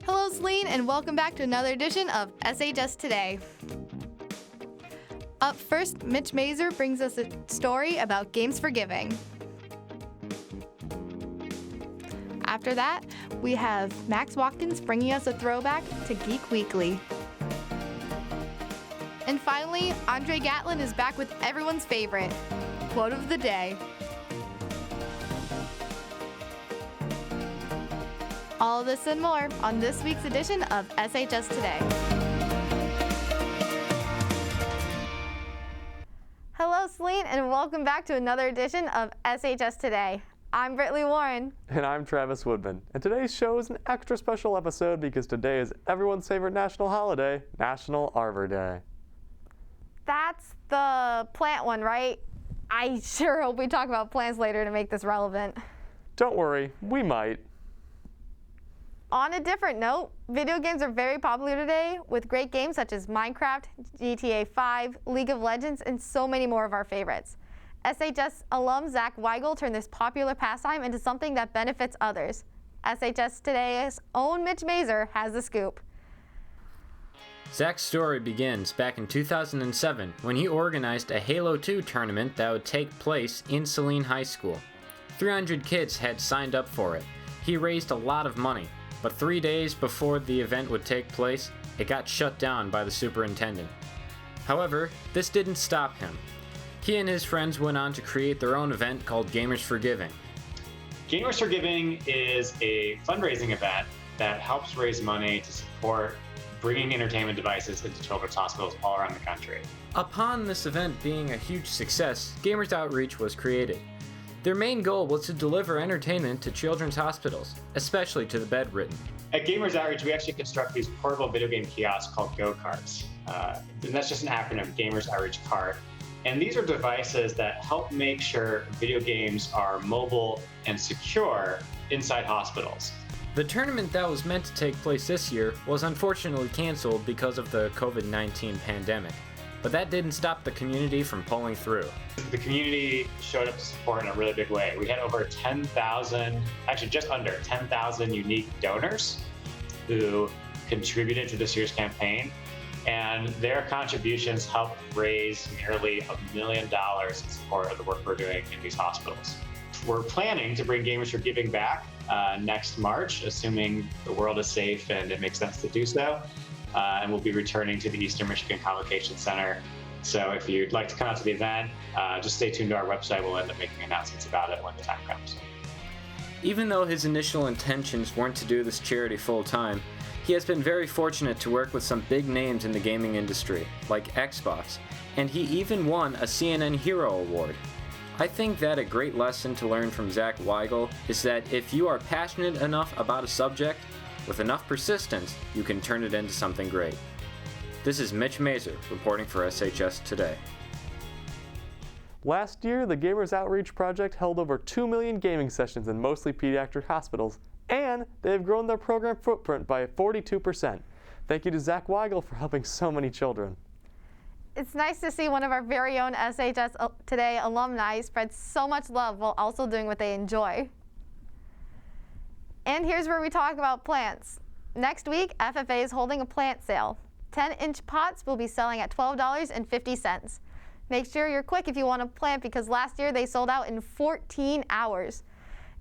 Hello, Saline, and welcome back to another edition of SHS Today. Up first, Mitch Mazer brings us a story about Games for Giving. After that, we have Max Watkins bringing us a throwback to Geek Weekly. And finally, Andre Gatlin is back with everyone's favorite quote of the day. All of this and more on this week's edition of SHS Today. Hello, Saline, and welcome back to another edition of SHS Today. I'm Britlee Warren. And I'm Travis Woodman. And today's show is an extra special episode because today is everyone's favorite national holiday, National Arbor Day. That's the plant one, right? I sure hope we talk about plants later to make this relevant. Don't worry, we might. On a different note, video games are very popular today with great games such as Minecraft, GTA 5, League of Legends, and so many more of our favorites. SHS alum Zach Weigel turned this popular pastime into something that benefits others. SHS Today's own Mitch Mazer has the scoop. Zach's story begins back in 2007 when he organized a Halo 2 tournament that would take place in Saline High School. 300 kids had signed up for it. He raised a lot of money, but 3 days before the event would take place, it got shut down by the superintendent. However, this didn't stop him. He and his friends went on to create their own event called Gamers for Giving. Gamers for Giving is a fundraising event that helps raise money to support bringing entertainment devices into children's hospitals all around the country. Upon this event being a huge success, Gamers Outreach was created. Their main goal was to deliver entertainment to children's hospitals, especially to the bedridden. At Gamers Outreach, we actually construct these portable video game kiosks called go-karts. And that's just an acronym, Gamers Outreach Cart. And these are devices that help make sure video games are mobile and secure inside hospitals. The tournament that was meant to take place this year was unfortunately canceled because of the COVID-19 pandemic. But that didn't stop the community from pulling through. The community showed up to support in a really big way. We had over 10,000, actually just under 10,000 unique donors who contributed to this year's campaign. And their contributions helped raise nearly $1 million in support of the work we're doing in these hospitals. We're planning to bring Gamers for Giving back next March, assuming the world is safe and it makes sense to do so. And we'll be returning to the Eastern Michigan Convocation Center. So if you'd like to come out to the event, just stay tuned to our website. We'll end up making announcements about it when the time comes. Even though his initial intentions weren't to do this charity full-time, he has been very fortunate to work with some big names in the gaming industry, like Xbox, and he even won a CNN Hero Award. I think that a great lesson to learn from Zach Weigel is that if you are passionate enough about a subject, with enough persistence, you can turn it into something great. This is Mitch Mazer reporting for SHS Today. Last year, the Gamers Outreach Project held over 2 million gaming sessions in mostly pediatric hospitals, and they have grown their program footprint by 42%. Thank you to Zach Weigel for helping so many children. It's nice to see one of our very own SHS Today alumni spread so much love while also doing what they enjoy. And here's where we talk about plants. Next week, FFA is holding a plant sale. 10-inch pots will be selling at $12.50. Make sure you're quick if you want a plant because last year they sold out in 14 hours.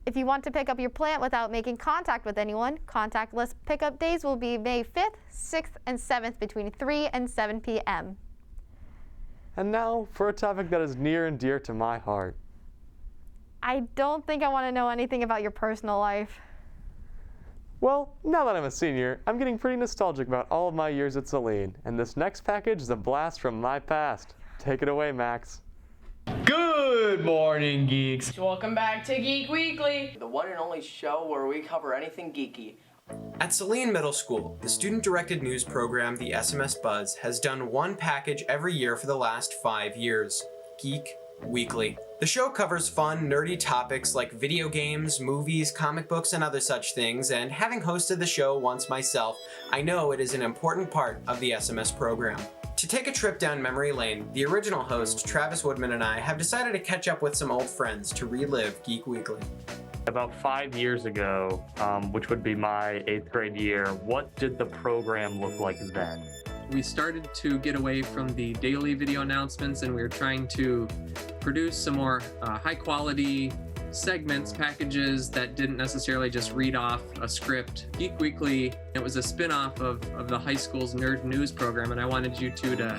If you want to pick up your plant without making contact with anyone, contactless pickup days will be May 5th, 6th, and 7th between 3 and 7 p.m. And now for a topic that is near and dear to my heart. I don't think I want to know anything about your personal life. Well, now that I'm a senior, I'm getting pretty nostalgic about all of my years at Saline, and this next package is a blast from my past. Take it away, Max. Good morning, geeks. Welcome back to Geek Weekly, the one and only show where we cover anything geeky. At Saline Middle School, the student-directed news program, the SMS Buzz, has done one package every year for the last 5 years, Geek Weekly. The show covers fun, nerdy topics like video games, movies, comic books, and other such things, and having hosted the show once myself, I know it is an important part of the SMS program. To take a trip down memory lane, the original host, Travis Woodman, and I have decided to catch up with some old friends to relive Geek Weekly. About 5 years ago, which would be my 8th grade year, what did the program look like then? We started to get away from the daily video announcements, and we were trying to produce some more high quality segments, packages that didn't necessarily just read off a script. Geek Weekly, it was a spin-off of the high school's nerd news program, and I wanted you two to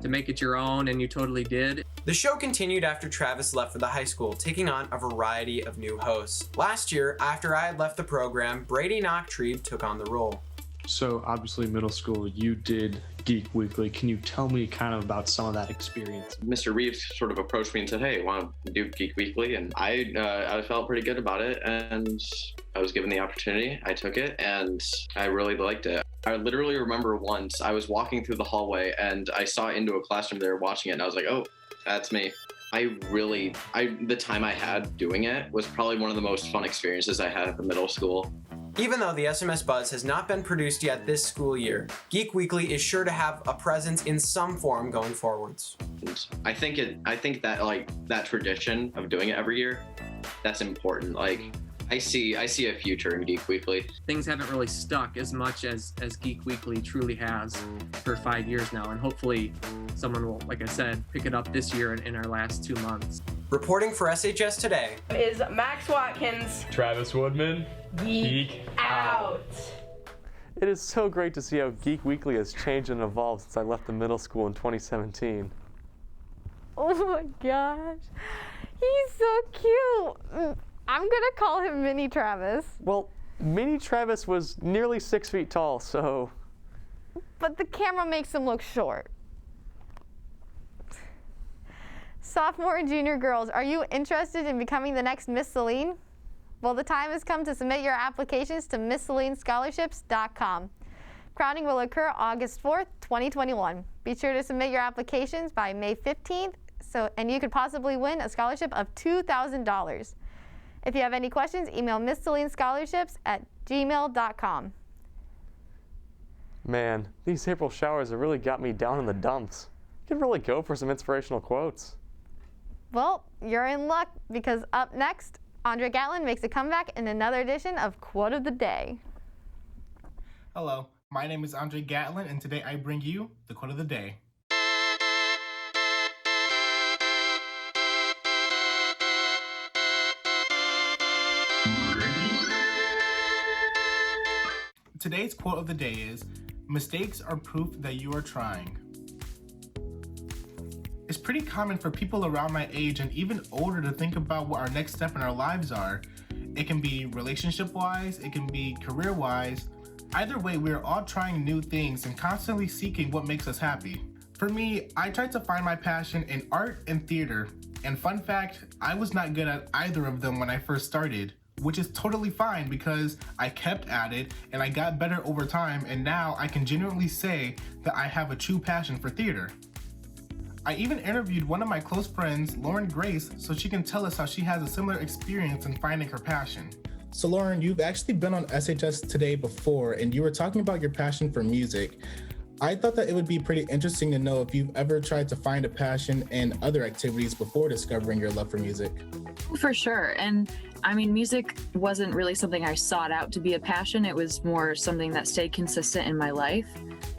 make it your own, and you totally did. The show continued after Travis left for the high school, taking on a variety of new hosts. Last year, after I had left the program, Brady Knocktrebe took on the role. So obviously middle school, you did Geek Weekly. Can you tell me kind of about some of that experience? Mr. Reeves sort of approached me and said, hey, want to do Geek Weekly? And I felt pretty good about it, and I was given the opportunity. I took it, and I really liked it. I literally remember once I was walking through the hallway, and I saw into a classroom there watching it, and I was like, oh, that's me. The time I had doing it was probably one of the most fun experiences I had at the middle school. Even though the SMS Buzz has not been produced yet this school year, Geek Weekly is sure to have a presence in some form going forwards. I think that that tradition of doing it every year, that's important. I see a future in Geek Weekly. Things haven't really stuck as much as Geek Weekly truly has for 5 years now, and hopefully someone will, like I said, pick it up this year in our last 2 months. Reporting for SHS Today is Max Watkins. Travis Woodman. Geek out. It is so great to see how Geek Weekly has changed and evolved since I left the middle school in 2017. Oh my gosh, he's so cute. I'm gonna call him Mini Travis. Well, Mini Travis was nearly 6 feet tall, so... But the camera makes him look short. Sophomore and junior girls, are you interested in becoming the next Miss Saline? Well, the time has come to submit your applications to MissSalineScholarships.com. Crowning will occur August 4th, 2021. Be sure to submit your applications by May 15th, and you could possibly win a scholarship of $2,000. If you have any questions, email MissSalineScholarships@gmail.com. Man, these April showers have really got me down in the dumps. You could really go for some inspirational quotes. Well, you're in luck, because up next, Andre Gatlin makes a comeback in another edition of Quote of the Day. Hello, my name is Andre Gatlin, and today I bring you the Quote of the Day. Today's quote of the day is, mistakes are proof that you are trying. It's pretty common for people around my age and even older to think about what our next step in our lives are. It can be relationship-wise, it can be career-wise. Either way, we're all trying new things and constantly seeking what makes us happy. For me, I tried to find my passion in art and theater. And fun fact, I was not good at either of them when I first started, which is totally fine because I kept at it and I got better over time, and now I can genuinely say that I have a true passion for theater. I even interviewed one of my close friends, Lauren Grace, so she can tell us how she has a similar experience in finding her passion. So Lauren, you've actually been on SHS Today before, and you were talking about your passion for music. I thought that it would be pretty interesting to know if you've ever tried to find a passion in other activities before discovering your love for music. For sure. And I mean, music wasn't really something I sought out to be a passion. It was more something that stayed consistent in my life.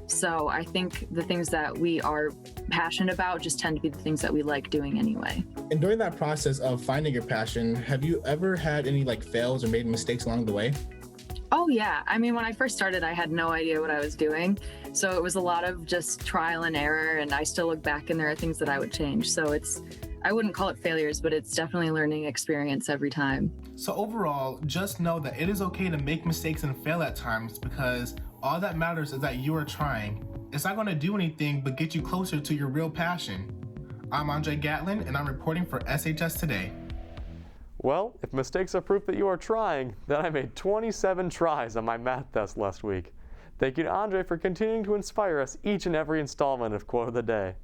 So I think the things that we are passionate about just tend to be the things that we like doing anyway. And during that process of finding your passion, have you ever had any fails or made mistakes along the way? Oh yeah. I mean, when I first started, I had no idea what I was doing. So it was a lot of just trial and error, and I still look back and there are things that I would change. So I wouldn't call it failures, but it's definitely a learning experience every time. So overall, just know that it is okay to make mistakes and fail at times, because all that matters is that you are trying. It's not going to do anything but get you closer to your real passion. I'm Andre Gatlin, and I'm reporting for SHS Today. Well, if mistakes are proof that you are trying, then I made 27 tries on my math test last week. Thank you to Andre for continuing to inspire us each and every installment of Quote of the Day.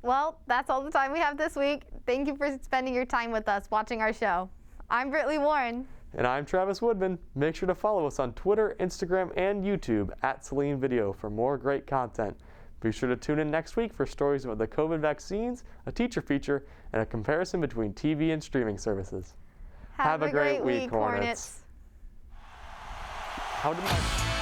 Well, that's all the time we have this week. Thank you for spending your time with us watching our show. I'm Britlee Warren. And I'm Travis Woodman. Make sure to follow us on Twitter, Instagram, and YouTube @Saline Video for more great content. Be sure to tune in next week for stories about the COVID vaccines, a teacher feature, and a comparison between TV and streaming services. Have a great week, Hornets. How did my